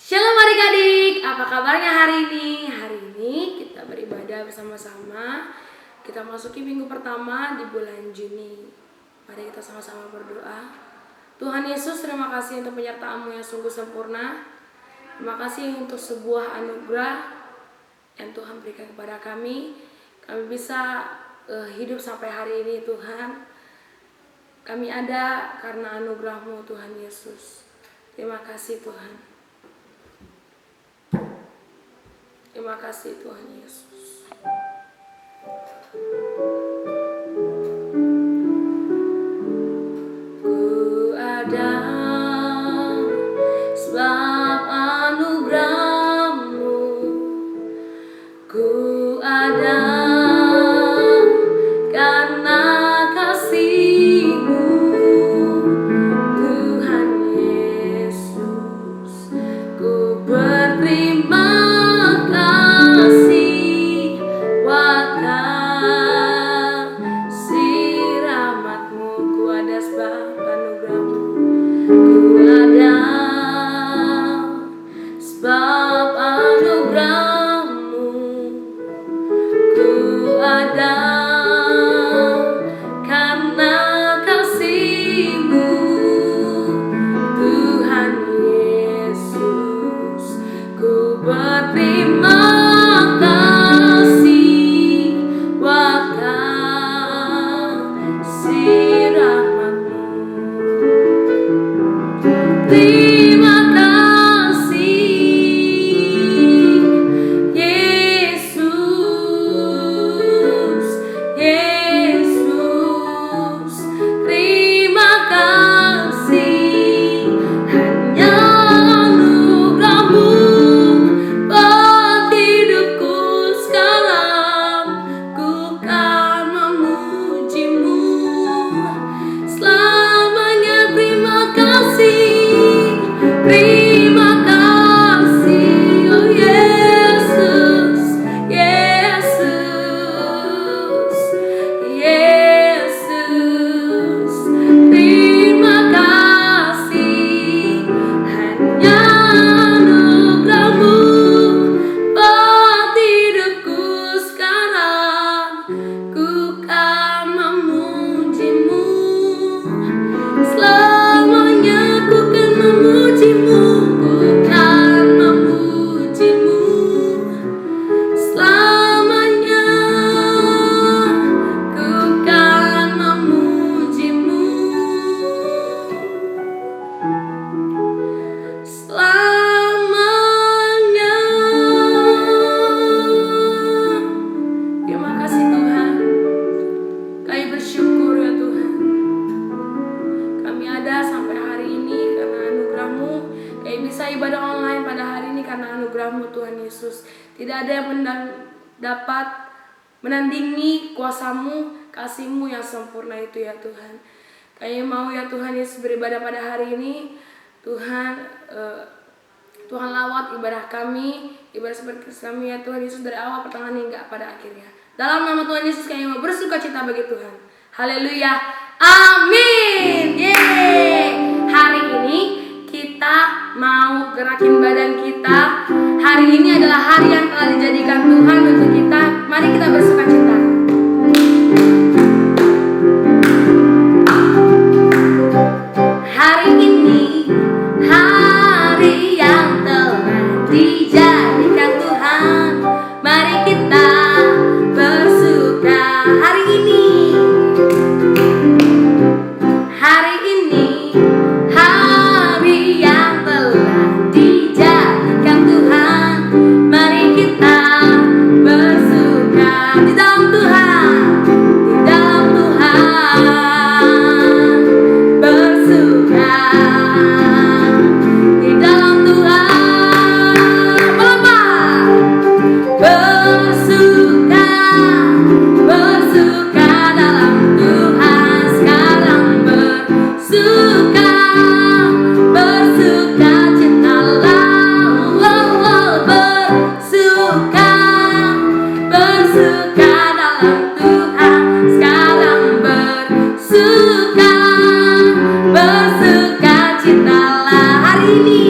Shalom adik-adik, apa kabarnya hari ini? Hari ini kita beribadah bersama-sama. Kita masuki minggu pertama di bulan Juni. Mari kita sama-sama berdoa. Tuhan Yesus, terima kasih untuk penyertaan-Mu yang sungguh sempurna. Terima kasih untuk sebuah anugerah yang Tuhan berikan kepada kami. Kami bisa hidup sampai hari ini, Tuhan. Kami ada karena anugerah-Mu, Tuhan Yesus. Terima kasih, Tuhan. Terima kasih Tuhan Yesus. Ku ada sebab anugerah-Mu. Ku ada karena kasih-Mu, Tuhan Yesus. Ku berterima kasih buat kasih rahmat-Mu. Ku ada sebab anugerah-Mu. Ku ada sebab anugerah-Mu. Ku ada karena kasih-Mu, Tuhan Yesus. Ku berterima kasih buat kasih rahmat-Mu. Terima kasih Yesus, Yesus. Terima kasih hanya anugerah-Mu buat hidupku sekarang. Ku kan memuji-Mu selamanya. Terima kasih, terima kasih, oh Yesus, Yesus, Yesus. Terima kasih hanya anugerah-Mu buat hidupku sekarang. Ku kan memuji-Mu selamanya. Ku kan memuji-Mu, ku kan memuji-Mu selamanya. Ku kan memuji-Mu selamanya. Terima kasih Tuhan. Kami bersyukur ya Tuhan. Kami ada sampai hari ini karena anugerah-Mu. Kami bisa ibadah online pada hari ini karena anugerah-Mu, Tuhan Yesus. Tidak ada yang dapat menandingi kuasa-Mu, kasih-Mu yang sempurna itu ya Tuhan. Kami mau ya Tuhan Yesus beribadah pada hari ini. Tuhan, Tuhan lawat ibadah kami, ibadah seperti kami ya Tuhan Yesus, dari awal pertengahan hingga pada akhirnya. Dalam nama Tuhan Yesus kami mau bersuka cita bagi Tuhan. Haleluya. Amin. Yeay. Hari ini kita mau gerakin badan kita. Hari ini adalah hari yang telah dijadikan Tuhan untuk kita. Mari kita bersuka cita. Hari ini hari yang telah dijadikan Tuhan. Mari kita bersuka hari ini. Hari ini hari yang telah dijadikan Tuhan. Mari kita bersuka di dalam Tuhan, di dalam Tuhan. Bersuka di dalam Tuhan. Bapak bersuka, bersuka dalam Tuhan sekarang. Bersuka, bersuka citalah, bersuka, bersuka dalam Tuhan sekarang. Bersuka, bersuka citalah hari ini.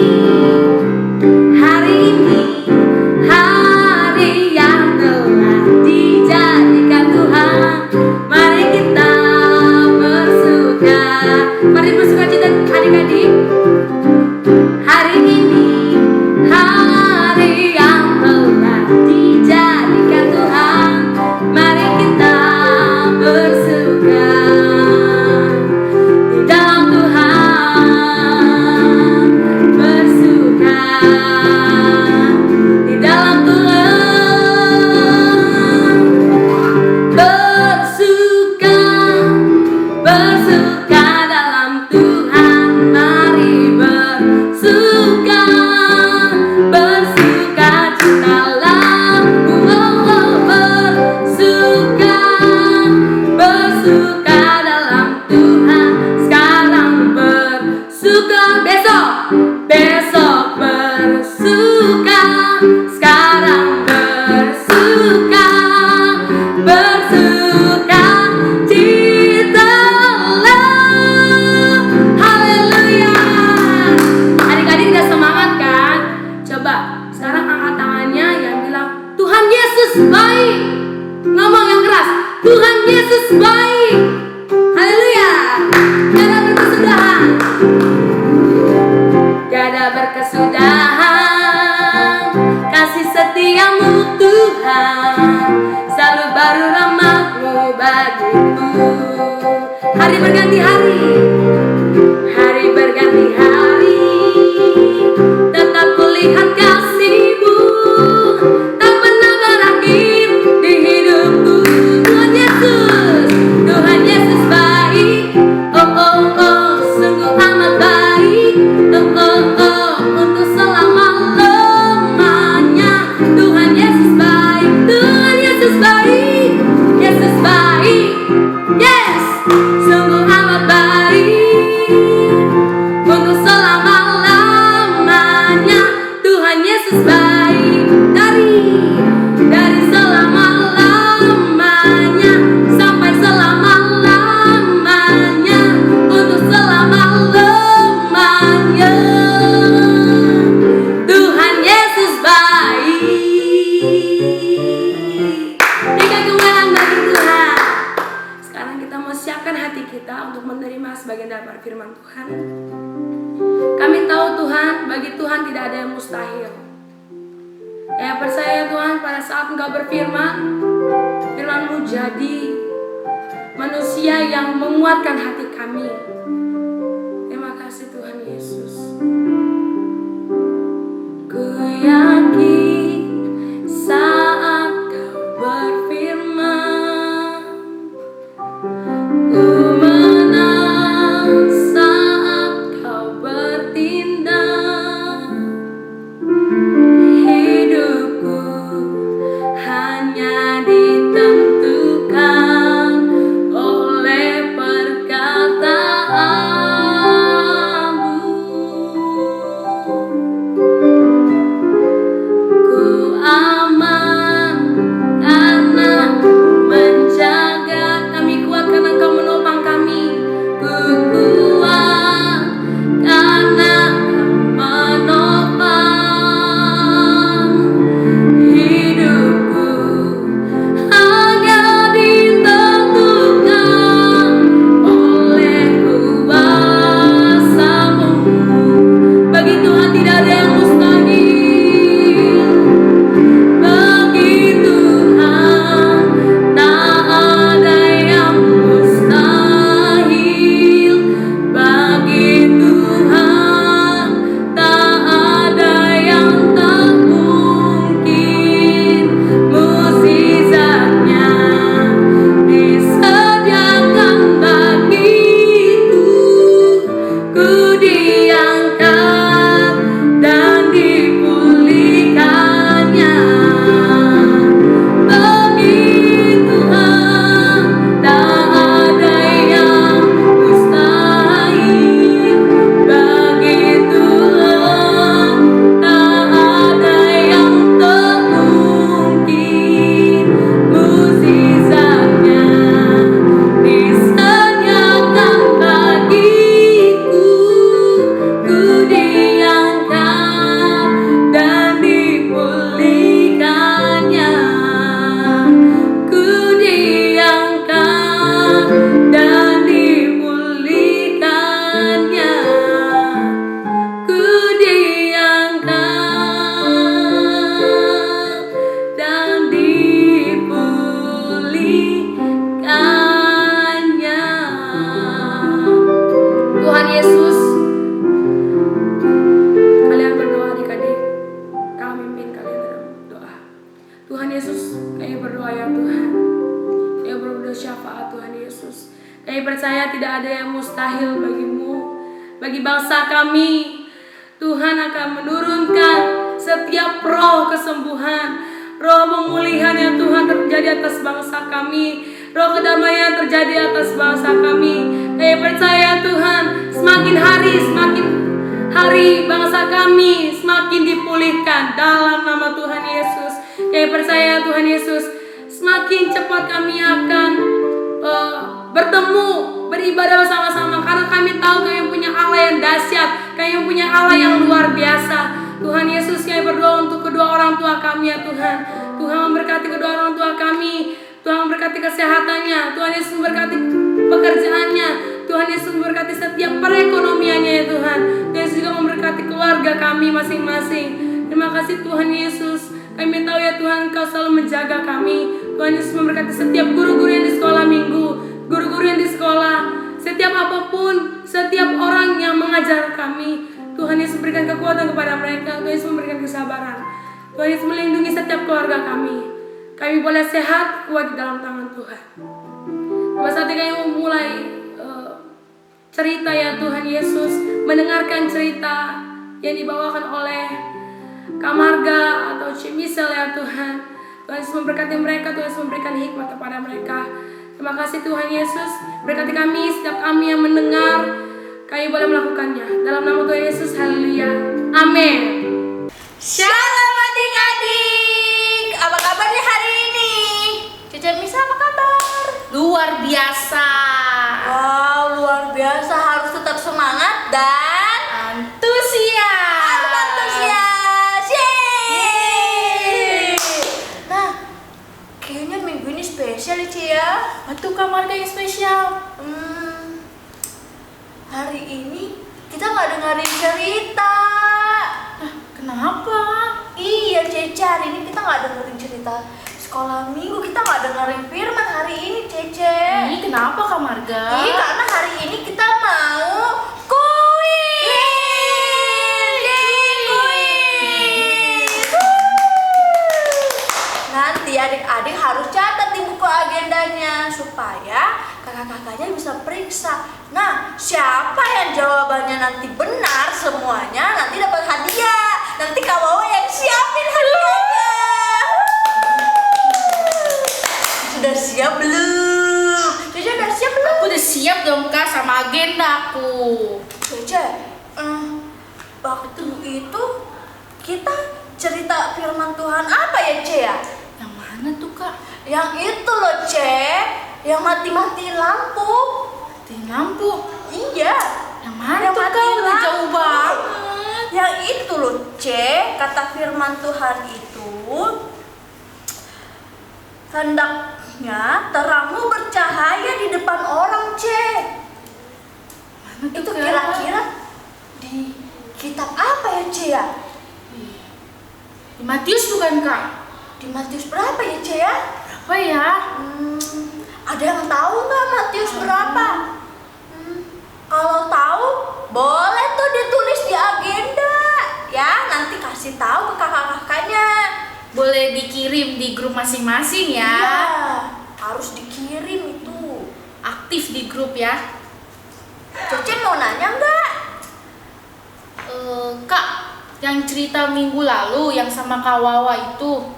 Yesus baik. Haleluya. Tiada berkesudahan. Tiada berkesudahan. Kasih setiamu Tuhan, selalu baru rahmat-Mu bagiku. Hari berganti hari, hari berganti hari, tetap kulihat kasih-Mu, tak pernah berakhir di hidupku. Tuhan Yesus, Tuhan Yesus baik. Oh oh oh, sungguh amat baik. Oh oh oh, untuk selama-lamanya. Tuhan Yesus baik, Tuhan Yesus baik, Yesus baik. Yes, sungguh amat baik. Untuk selama-lamanya. Tuhan Yesus baik. Dari selama-lamanya sampai selama-lamanya. Untuk selama-lamanya. Tuhan Yesus baik. Berikan kemuliaan bagi Tuhan. Sekarang kita mau siapkan hati kita untuk menerima sebagian dari firman Tuhan. Kami tahu Tuhan, bagi Tuhan tidak ada yang mustahil. Saya percaya Tuhan, pada saat Engkau berfirman, firman-Mu jadi manusia yang menguatkan hati kami. Terima kasih Tuhan Yesus. Ku yakin saat Kau berfirman, ku menang saat Kau bertindak. Hidupku hanya ditentukan oleh perkataan-Mu. Ku aman karena menjaga kami, kuat karena Kau menopang kami. Ku kuat karena Kau menopang. Hidupku hanya ditentukan oleh kuasa-Mu. Bagi Tuhan tidak ada yang mustahil. Bagi Tuhan tak ada yang mustahil. Bagi Tuhan tak ada yang tak mungkin. Mukjizatnya disediakan bagiku. Ku diangkat dan dipulihkannya. Bagi Tuhan tak ada yang mustahil. Bagi Tuhan tak ada yang tak mungkin. Mukjizatnya disediakan bagiku. Ku diangkat dan dipulihkannya. Ku diangkat dan dipulihkannya. Ku diangkat dan dipulihkannya. Tuhan Yesus, kalian berdoa adik-adik. Kami mimpin kalian dalam doa. Tuhan Yesus, kami berdoa ya Tuhan. Kami berdoa syafaat Tuhan Yesus. Kami percaya tidak ada yang mustahil bagimu. Bagi bangsa kami, Tuhan akan menurunkan setiap roh kesembuhan, roh pemulihan yang Tuhan terjadi atas bangsa kami, roh kedamaian terjadi atas bangsa kami. Kami percaya Tuhan, semakin hari bangsa kami semakin dipulihkan dalam nama Tuhan Yesus. Kami percaya Tuhan Yesus, semakin cepat kami akan bertemu, beribadah bersama-sama, karena kami tahu kami punya Allah yang dahsyat, kami punya Allah yang luar biasa. Tuhan Yesus, kami berdoa untuk kedua orang tua kami ya Tuhan. Tuhan memberkati kedua orang tua kami. Tuhan memberkati kesehatannya, Tuhan Yesus memberkati pekerjaannya, Tuhan Yesus memberkati setiap perekonomiannya ya Tuhan. Tuhan Yesus juga memberkati keluarga kami masing-masing. Terima kasih Tuhan Yesus. Kami tahu ya Tuhan, Engkau selalu menjaga kami. Tuhan Yesus memberkati setiap guru-guru yang di sekolah minggu, guru-guru yang di sekolah, setiap apapun, setiap orang yang mengajar kami. Tuhan Yesus berikan kekuatan kepada mereka. Tuhan Yesus memberikan kesabaran. Tuhan Yesus melindungi setiap keluarga kami. Kami boleh sehat, kuat di dalam tangan Tuhan. Saat ini kami mau mulai cerita ya Tuhan Yesus, mendengarkan cerita yang dibawakan oleh Kak Marga atau Cik Michelle ya Tuhan. Tuhan Yesus memberkati mereka, Tuhan Yesus memberikan hikmat kepada mereka. Terima kasih Tuhan Yesus, berkati kami, setiap kami yang mendengar, kami boleh melakukannya. Dalam nama Tuhan Yesus, haleluya. Amin. Shalom adik-adik, apa kabarnya hari ini? Cica Misa apa kabar? Luar biasa. Wow, luar biasa, harus tetap semangat dan Antusias. antusias. Yeay. Nah, kayaknya minggu ini spesial ya Ci ya. Itu kamar yang spesial. Hari ini kita nggak dengerin cerita. Kenapa? Iya Cece, hari ini kita nggak dengerin cerita sekolah minggu, kita nggak dengerin firman hari ini Cece. Ini kenapa Kak Marga? Iya, karena hari ini kita mau kuis. Nanti adik-adik harus catat di buku agendanya supaya kakak-kakaknya bisa periksa. Nah, siapa yang jawabannya nanti benar semuanya nanti dapat hadiah. Nanti Kak Wawa yang siapin hadiahnya. Sudah siap belum? Cece udah siap belum? Aku udah siap dong Kak sama agenda aku. Cece, waktu itu kita cerita firman Tuhan apa ya Ce ya? Yang mana tuh Kak? Yang itu loh Ce, yang mati-matiin lampu. Matiin lampu. Iya. Yang mana Yang tuh Kak? matiin Udah lampu. jauh banget. Yang itu loh Ce, kata firman Tuhan itu, hendaknya terangmu bercahaya di depan orang Ce. Mana tuh Itu Kak? kira-kira di kitab apa ya Ce ya? Di Matius bukan Kak? Di Matius berapa ya Ce ya? Apa ya? Ada yang tahu nggak Matius berapa? Kalau tahu, boleh tuh ditulis di agenda. Ya, nanti kasih tahu ke kakak-kakaknya. Boleh dikirim di grup masing-masing ya. Iya, harus dikirim itu. Aktif di grup ya. Cece mau nanya nggak? Kak, yang cerita minggu lalu yang sama Kak Wawa itu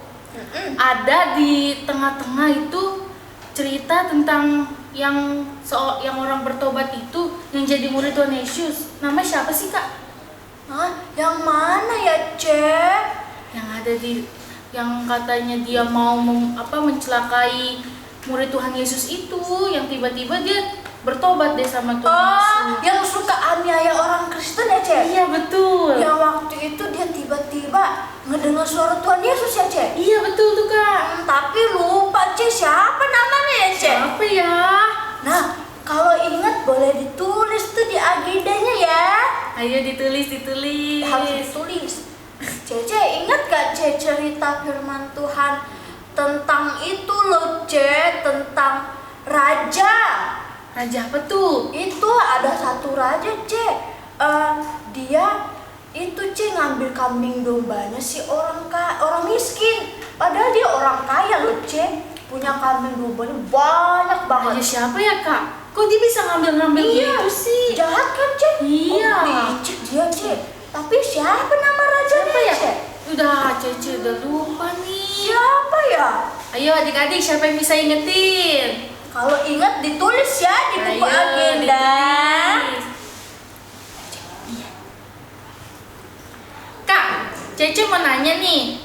ada di tengah-tengah itu cerita tentang yang orang bertobat itu yang jadi murid Tuhan Yesus. Nama siapa sih Kak? Hah? Yang mana ya Ce? Yang ada yang katanya dia mau mencelakai murid Tuhan Yesus itu, yang tiba-tiba dia bertobat deh sama Tuhan Yesus. Yang suka aniaya orang Kristen ya Ce? Iya betul. Yang waktu itu dia tiba-tiba ngedengar suara Tuhan Yesus ya Ce? Iya betul tuh Kak. Tapi lupa Ce, siapa namanya ya Ce? Siapa ya? Nah, kalau ingat boleh ditulis tuh di agendanya ya. Ayo ditulis. Harus ditulis. Cece ingat gak Ce cerita firman Tuhan tentang itu loh Ce, tentang raja. Raja apa tuh? Itu ada satu raja Ce, dia itu Ce ngambil kambing dombanya si orang miskin. Padahal dia orang kaya loh Ce, punya kambing dombanya banyak banget. Raja siapa ya Kak? Kok dia bisa ngambil gitu sih? Jahat kan Ce? Iya. Licik dia Ce. Tapi siapa nama rajanya Siapa ya? Ce? Udah Cece udah lupa nih. Siapa ya? Ayo adik-adik siapa yang bisa ingetin? Kalau ingat ditulis ya di buku Ayo, agenda. ditulis. Kak, Cece mau nanya nih.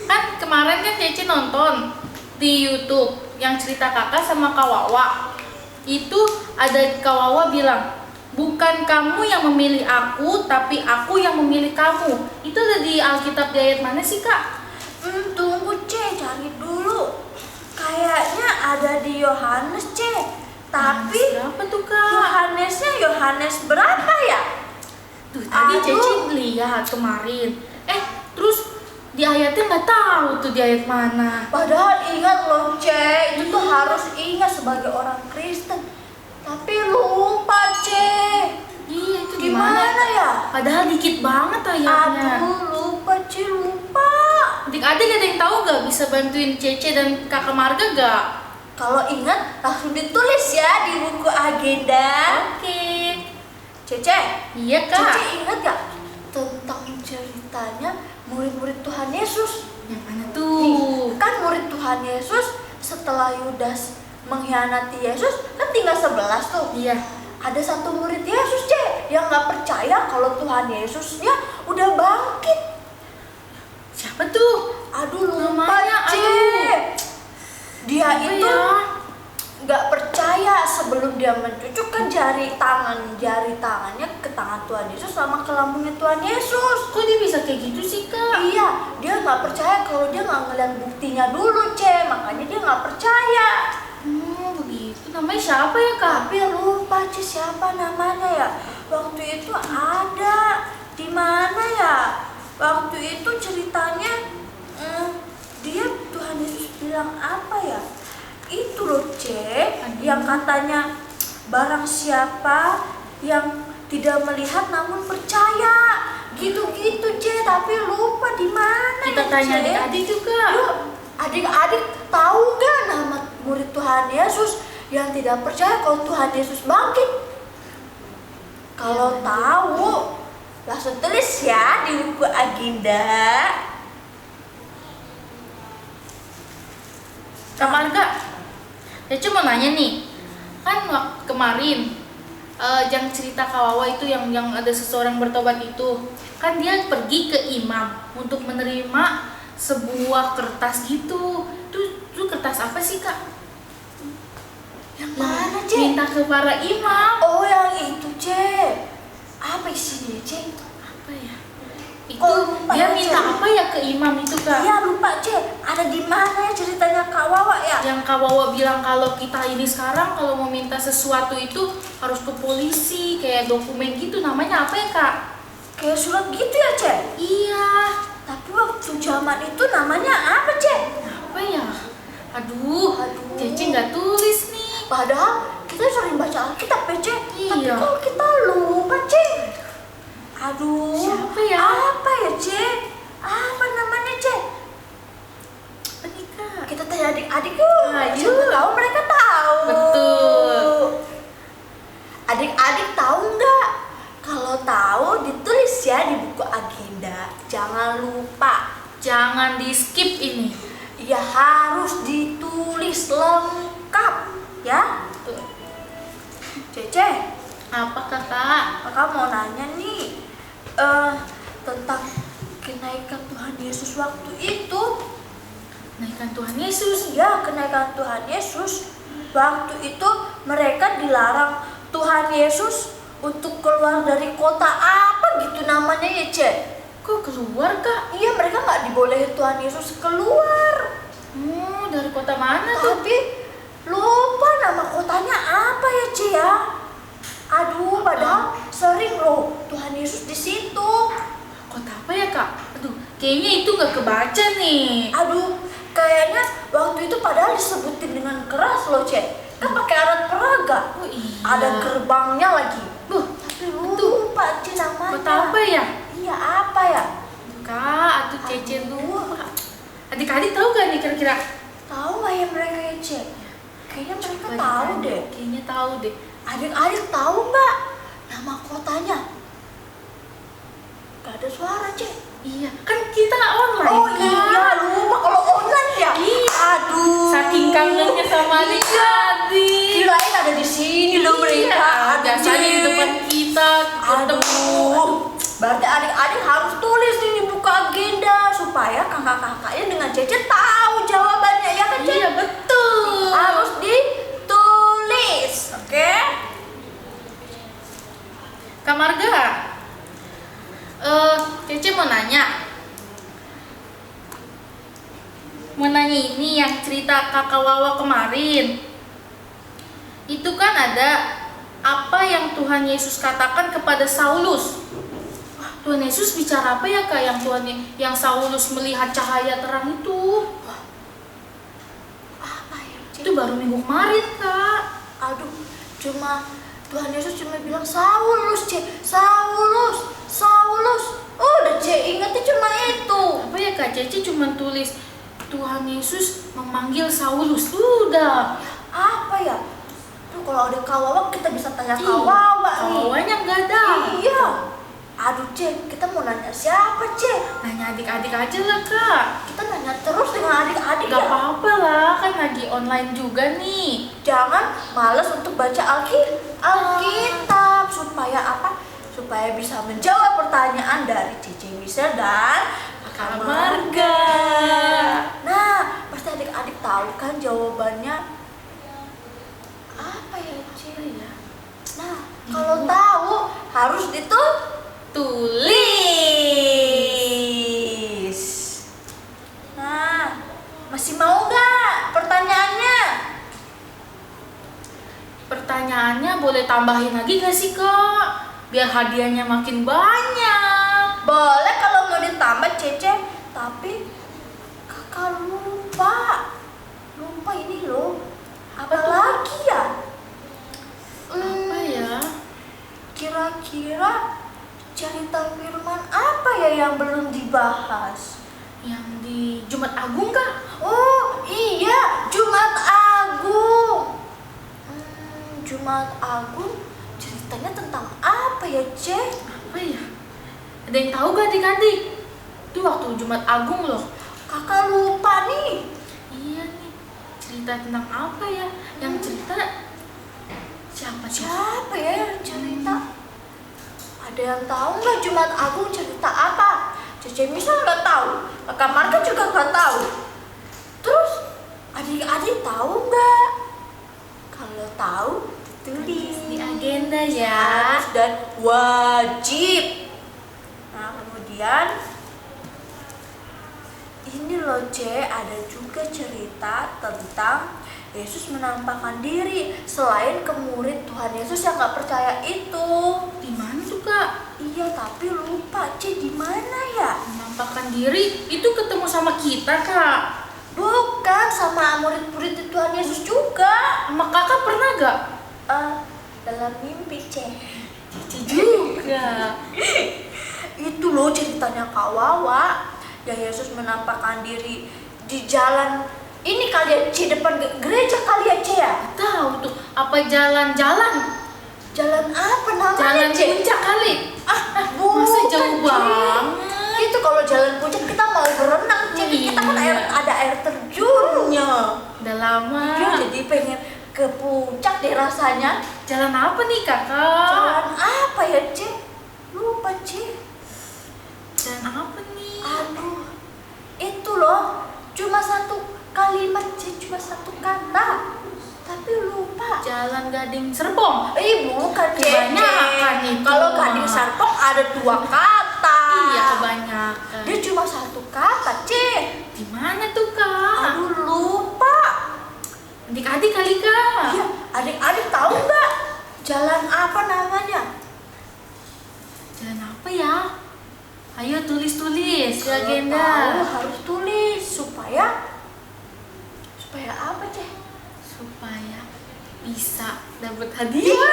Kan kemarin kan Cece nonton di YouTube yang cerita kakak sama Kak Wawa. Itu ada Kak Wawa bilang, bukan kamu yang memilih aku, tapi aku yang memilih kamu. Itu ada di Alkitab di ayat mana sih Kak? Tunggu Ce, cari dulu. Kayaknya ada di Yohanes, C. Tapi Berapa tuh Kak? Yohanesnya Yohanes berapa ya? Tuh tadi Aduh. Cece lihat kemarin. Terus di ayatnya nggak tahu tuh di ayat mana. Padahal ingat loh, C. Itu tuh harus ingat sebagai orang Kristen. Tapi lupa, C. Iya itu Gimana ya? Padahal dikit banget ayatnya. Aduh, lupa, C. Lupa. Adik-adik ada yang tahu gak bisa bantuin Cece dan Kakak Marga gak? Kalau ingat langsung ditulis ya di buku agenda. Oke. Cece, Iya Kak. Cece ingat gak tentang ceritanya murid-murid Tuhan Yesus? Yang mana Nih, tuh? kan murid Tuhan Yesus setelah Yudas mengkhianati Yesus kan tinggal 11 tuh. Iya. Ada satu murid Yesus, C, yang gak percaya kalau Tuhan Yesusnya udah bangkit. Siapa tuh? Aduh, lupa, Namanya, C. aduh. Dia Apa itu ya? nggak percaya sebelum dia mencucukkan jari tangannya ke tangan Tuhan Yesus sama ke lambungnya Tuhan Yesus. Kok dia bisa kayak gitu sih Kak? Iya, dia nggak percaya kalau dia nggak ngeliat buktinya dulu, C. Makanya dia nggak percaya. Begitu. Namanya siapa ya Kak? Tapi lupa, C, siapa namanya ya. Waktu itu ada di mana ya? Waktu itu ceritanya dia Tuhan Yesus bilang apa ya? Itu loh, C, yang katanya barang siapa yang tidak melihat namun percaya, gitu-gitu, C. Tapi lupa di mana. Kita ya, tanya C? adik-adik juga. Yuk, adik-adik tahu gak nama murid Tuhan Yesus yang tidak percaya kalau Tuhan Yesus bangkit? Kalau tahu, langsung tulis ya di buku agenda. Kak Marga, Cece mau nanya nih, kan waktu kemarin yang cerita Kawawa itu yang ada seseorang bertobat itu, kan dia pergi ke imam untuk menerima sebuah kertas gitu. Itu kertas apa sih Kak? Yang mana, C? Minta ke para imam. Oh, yang itu, C. Apa isinya, C? Apa ya? Itu Kok lupa dia ya, minta Ce? apa ya ke imam itu Kak? Iya, lupa, C. Ada di mana ya ceritanya Kak Wawa ya? Yang Kak Wawa bilang kalau kita ini sekarang kalau mau minta sesuatu itu harus ke polisi, kayak dokumen gitu. Namanya apa ya Kak? Kayak surat gitu ya, C? Iya. Tapi waktu zaman itu namanya apa, C? Apa ya? Aduh, Aduh. Cece nggak tulis nih. Padahal kita sering baca Alkitab ya, C. Tapi Iya. kok kita lupa, C? Aduh. Siapa ya? Apa ya, C? Apa namanya, C? Apa nih Kak? Kita tanya adik-adik yuk. Ayo. Siapa tahu mereka tahu. Betul. Adik-adik tahu nggak? Kalau tahu ditulis ya di buku agenda. Jangan lupa. Jangan di skip ini. Ya harus ditulis lengkap ya. Tuh. Cece, Apa Kakak? kakak mau nanya nih tentang kenaikan Tuhan Yesus waktu itu. Naikkan Tuhan Yesus. Ya, kenaikan Tuhan Yesus. Waktu itu mereka dilarang Tuhan Yesus untuk keluar dari kota apa gitu namanya ya, Ce? Kok keluar Kak? Iya, mereka nggak dibolehin Tuhan Yesus keluar. Dari kota mana tuh? Tapi lupa nama kotanya apa ya, Ce ya? Aduh, padahal sering loh Tuhan Yesus di situ. Kota apa ya Kak? Aduh, kayaknya itu nggak kebaca nih. Aduh, kayaknya waktu itu padahal disebutin dengan keras loh, Ce. Kan pakai alat peraga. Oh iya. Ada gerbangnya lagi. Tapi Betul. lupa, Ce, namanya. Kota apa ya? Iya, apa ya? Kak, atuh Cece lupa. Adik-adik tahu gak nih kira-kira? Tahu nggak ya mereka ya, Ce? Kayaknya mereka tahu deh. Kayaknya tahu deh. Adik-adik tahu nggak nama kotanya? Gak ada suara, Ce. Iya, kan kita online. Oh Kak. iya, lupa kalau online ya. Iya. Aduh. Saking kangennya sama adik-adik. Kirain ada di sini loh mereka. Iya, biasanya di depan kita ketemu. Aduh. Berarti adik-adik harus tulis nih di buku agenda supaya kakak-kakaknya dengan Cece tahu jawabannya ya kan, Ce? Iya, betul. Harus ditulis, oke? Kak Marga, Cece mau nanya. Mau nanya ini yang cerita cerita kakak Wawa kemarin, itu kan ada apa yang Tuhan Yesus katakan kepada Saulus. Tuhan Yesus bicara apa ya kak yang Saulus melihat cahaya terang itu? Apa ya, Ce? Itu baru minggu kemarin kak. Aduh, Tuhan Yesus cuma bilang Saulus, Ce. Saulus. Udah, Ce, ingatnya cuma itu. Apa ya kak? Ceci cuma tulis Tuhan Yesus memanggil Saulus. Udah. Apa ya? Tuh kalau ada Kak Wawa kita bisa tanya Kak Wawa nih. Kawanya nggak ada. Iya. Aduh, Ce, kita mau nanya siapa, Ce? Nanya adik-adik aja lah kak. Kita nanya terus dengan adik-adik Gak ya. apa-apa lah, kan lagi online juga nih. Jangan malas untuk baca Alkitab supaya apa? Supaya bisa menjawab pertanyaan dari Cici Michelle dan Kakak Marga. Nah, pasti adik-adik tahu kan jawabannya apa ya, Ce? Nah, kalau tahu harus tulis. Nah, masih mau nggak pertanyaannya? Pertanyaannya boleh tambahin lagi gak sih kak? Biar hadiahnya makin banyak. Boleh kalau mau ditambah, Cece. Tapi kakak lupa ini loh. Apa lagi ya? Apa ya? Kira-kira cerita firman apa ya yang belum dibahas? Yang di Jumat Agung kak? Oh iya, Jumat Agung. Jumat Agung ceritanya tentang apa ya, Ce? Apa ya? Ada yang tahu gak adik-adik? Itu waktu Jumat Agung loh. Kakak lupa nih. Iya nih, cerita tentang apa ya? Yang cerita Siapa ya yang cerita? Ada yang tahu nggak Jumat Agung cerita apa? Cece misal nggak tahu, Kakak Marga juga nggak tahu. Terus adik-adik tahu nggak? Kalau tahu, tulis di agenda ya. harus dan wajib. Nah, kemudian ini loh, Ce, ada juga cerita tentang Yesus menampakkan diri selain ke murid Tuhan Yesus yang nggak percaya itu. Di mana tuh kak? Iya, tapi lupa, Ce, di mana ya? Menampakkan diri itu ketemu sama kita kak. Bukan, sama murid-murid Tuhan Yesus juga. Sama kakak pernah gak? Dalam mimpi, Ce. Cici juga. Itu loh ceritanya Kak Wawa. Ya, Yesus menampakkan diri di jalan ini kali ya, Ce, depan gereja kali ya, Ce ya? Tahu tuh apa jalan-jalan? Jalan apa namanya, Jalan Ce? puncak kali. Masa Bukan, jauh Ce. banget? Itu kalau jalan puncak kita mau berenang, Ce. Kita kan Iya. ada air terjunnya. Udah lama. Iya, jadi pengen ke puncak deh rasanya. Jalan apa nih kakak? Jalan apa ya, Ce? Lupa, Ce. Jalan apa nih? Aduh, itu loh, cuma satu kalimat, Ce, cuma satu kata, tapi lupa. Jalan Gading Serpong. Bukan, Ce. Kebanyakan itu. Kalau Gading Serpong ada 2 kata. Iya kebanyakan. Dia cuma satu kata, Ce. Di mana tuh kak? Aduh, lupa. Adik-adik kali kak. Iya, adik-adik tahu nggak jalan apa namanya? Jalan apa ya? Ayo tulis-tulis di Kalau agenda. tahu harus tulis supaya apa, Ce? Supaya bisa dapat hadiah.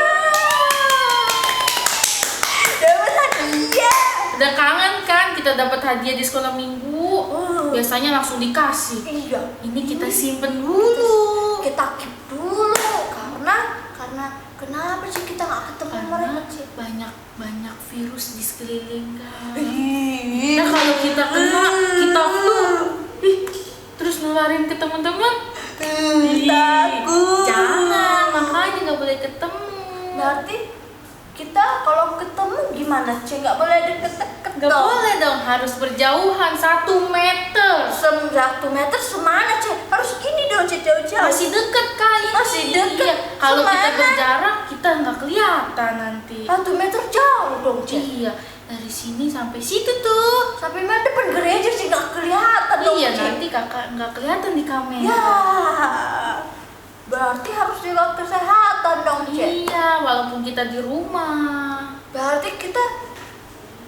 Dapat hadiah. Udah kangen kan kita dapat hadiah di sekolah minggu? Biasanya langsung dikasih. Iya. Ini kita simpen dulu. Kita keep dulu karena kenapa sih kita nggak ketemu Karena mereka, Ce? banyak virus di sekeliling kan. Ih. Nah kalau kita kena, kita flu, terus nularin ke teman-teman. Takut. Jangan, makanya nggak boleh ketemu. Berarti kita kalau ketemu gimana, Ce? Nggak boleh deket-deket Nggak dong. boleh dong, harus berjauhan 1 meter. 1 meter semana, Ce? Harus gini dong, Ce, jauh-jauh. Masih deket kali. Masih deket. Iya. Kalau kita Semana? berjarak, kita nggak kelihatan nanti. 1 meter jauh dong, Ce. Iya, dari sini sampai situ tuh. Sampai mana depan gereja sih nggak kelihatan dong, Iya, Ce. nanti kakak nggak kelihatan di kamera. Ya, berarti harus jaga kesehatan dong, Ce. Iya, walaupun kita di rumah. Berarti kita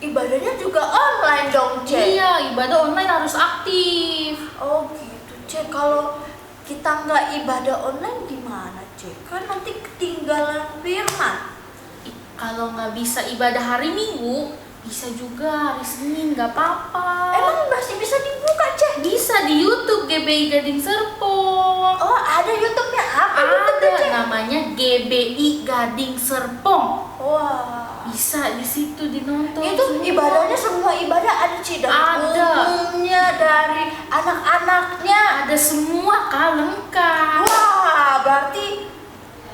ibadahnya juga online dong, Ce. Iya, ibadah online harus aktif. Oh gitu, Ce. Kalau kita nggak ibadah online gimana, Ce? Kan nanti ketinggalan firman. Kalau nggak bisa ibadah hari Minggu, bisa juga hari Senin, nggak apa-apa. Emang masih bisa dibuka, Ce? Bisa di YouTube GBI Gading Serpong. Oh, ada YouTube-nya. Apa Ada, YouTube-nya, Ce? namanya GBI Gading Serpong. Wah. Bisa di situ dinonton. Itu ibadahnya semua ibadah ada, Ce. Dari Ada. umumnya, dari anak-anaknya. Ada semua Kak, lengkap. Wah, berarti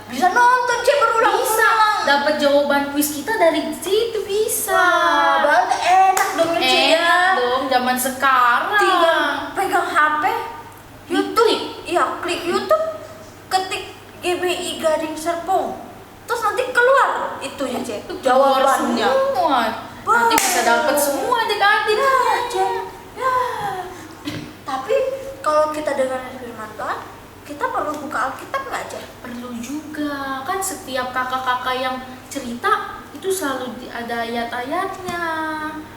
bisa nonton, Ce, berulang-ulang. Bisa dapat jawaban kuis kita dari situ bisa. Wah, berarti enak dong, Ce, ya. Enak dong zaman sekarang. Tinggal pegang HP, YouTube. Klik. Iya, klik YouTube, ketik GBI Gading Serpong. Terus nanti keluar itunya, Ce. Keluar Jawabannya. semua. Nanti bisa dapat semua adik-adik. Ya, Ce. Ya. Tapi kalau kita dengar firman Tuhan, kita perlu buka Alkitab nggak, Ce? Perlu juga, kan setiap kakak-kakak yang cerita itu selalu ada ayat-ayatnya,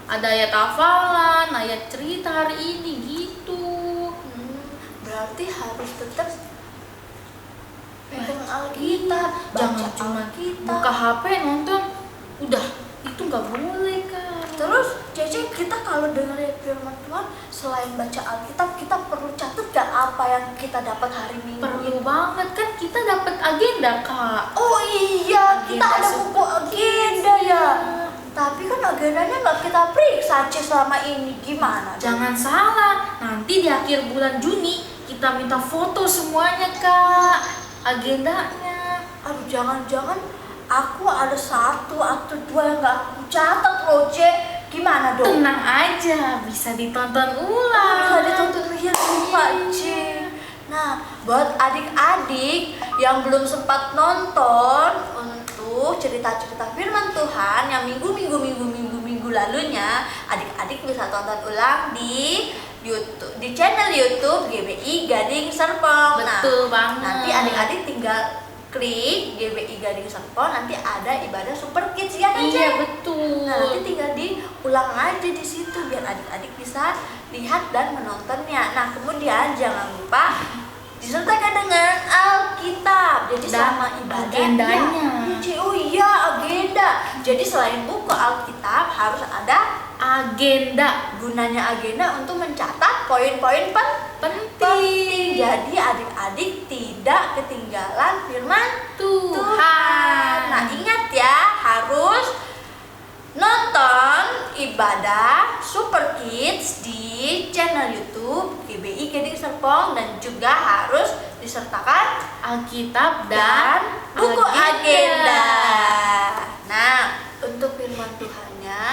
ada ayat hafalan, ayat cerita hari ini gitu. Berarti harus tetap pegang Alkitab, Jangan baca cuma Alkitab. buka HP nonton, udah itu nggak boleh kan. Terus Cece, kita kalau dengerin firman Tuhan, selain baca Alkitab, kita perlu catat gak apa yang kita dapat hari Minggu? Perlu banget kan, kita dapat agenda Kak. Oh iya, kita Agenda ada buku agenda ya. Tapi kan agendanya nggak kita periksa, Ce, selama ini. Gimana? Jangan salah, nanti di akhir bulan Juni kita minta foto semuanya Kak, agendanya. Aduh, jangan-jangan aku ada satu atau dua yang nggak aku catat loh, Ce. Gimana dong? Tenang aja, bisa ditonton ulang. Bisa ditonton ya, lupa, Ce. Nah, buat adik-adik yang belum sempat nonton untuk cerita-cerita firman Tuhan yang minggu lalunya, adik-adik bisa tonton ulang di YouTube, di channel YouTube GBI Gading Serpong. Betul Nah, banget. nanti adik-adik tinggal klik GBI Gading Serpong, nanti ada ibadah Super Kids ya kan, Ce? Iya betul. Nah, nanti tinggal diulang aja di situ biar adik-adik bisa lihat dan menontonnya. Nah, kemudian jangan lupa disertakan dengan Alkitab. Jadi Dan selama ibadah agendanya. Ya, oh iya, agenda. Jadi selain buku Alkitab harus ada Agenda gunanya agenda untuk mencatat poin-poin penting. Jadi adik-adik tidak ketinggalan firman Tuhan. Nah, ingat ya, harus nonton ibadah Super Kids di channel YouTube GBI Gading Serpong dan juga harus disertakan Alkitab dan dan buku agenda. Nah, untuk firman Tuhannya,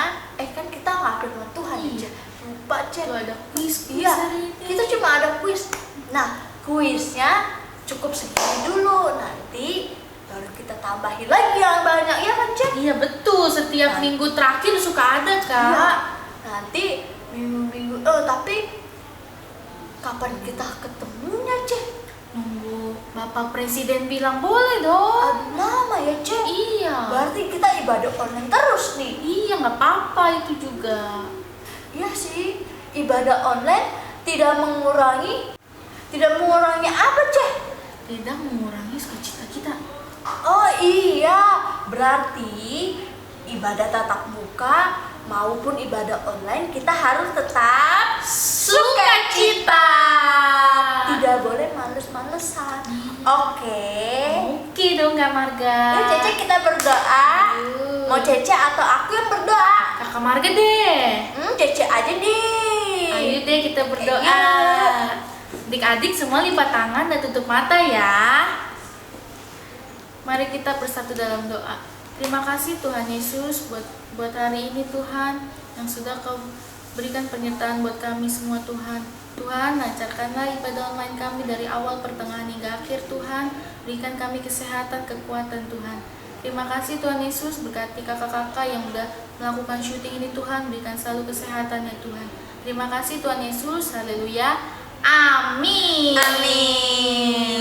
kan kita nggak firman Tuhan aja, lupa, Ce. Itu ada kuis Iya, hari ini. kita cuma ada kuis. Nah, kuisnya cukup segini dulu, nanti baru kita tambahin lagi yang banyak, ya kan, Ce? Iya betul, setiap Nah. minggu terakhir suka ada Kak. Iya. Nanti minggu-minggu, tapi kapan kita ketemunya, Ce? Nunggu Bapak Presiden bilang boleh dong. Aduh, lama ya, Ce? Iya. Berarti kita ibadah online terus nih. Iya nggak apa-apa itu juga. Iya sih, ibadah online tidak mengurangi apa, Ce? Tidak mengurangi sukacita kita. Oh iya, berarti ibadah tatap muka maupun ibadah online kita harus tetap sukacita. Tidak boleh males-malesan. Oke. Oke dong Kak Marga. Yuk, Cece, kita berdoa. Yuk. Mau Cece atau aku yang berdoa? Kakak Marga deh. Cece aja deh. Ayo deh kita berdoa. Iya. Adik-adik semua lipat tangan dan tutup mata ya. Mari kita bersatu dalam doa. Terima kasih Tuhan Yesus buat hari ini Tuhan yang sudah Kau berikan penyertaan buat kami semua Tuhan. Tuhan, lancarkanlah ibadah online kami dari awal pertengahan hingga akhir Tuhan. Berikan kami kesehatan, kekuatan Tuhan. Terima kasih Tuhan Yesus, berkati kakak-kakak yang udah melakukan syuting ini Tuhan, berikan selalu kesehatan ya Tuhan. Terima kasih Tuhan Yesus, haleluya, amin. Amin.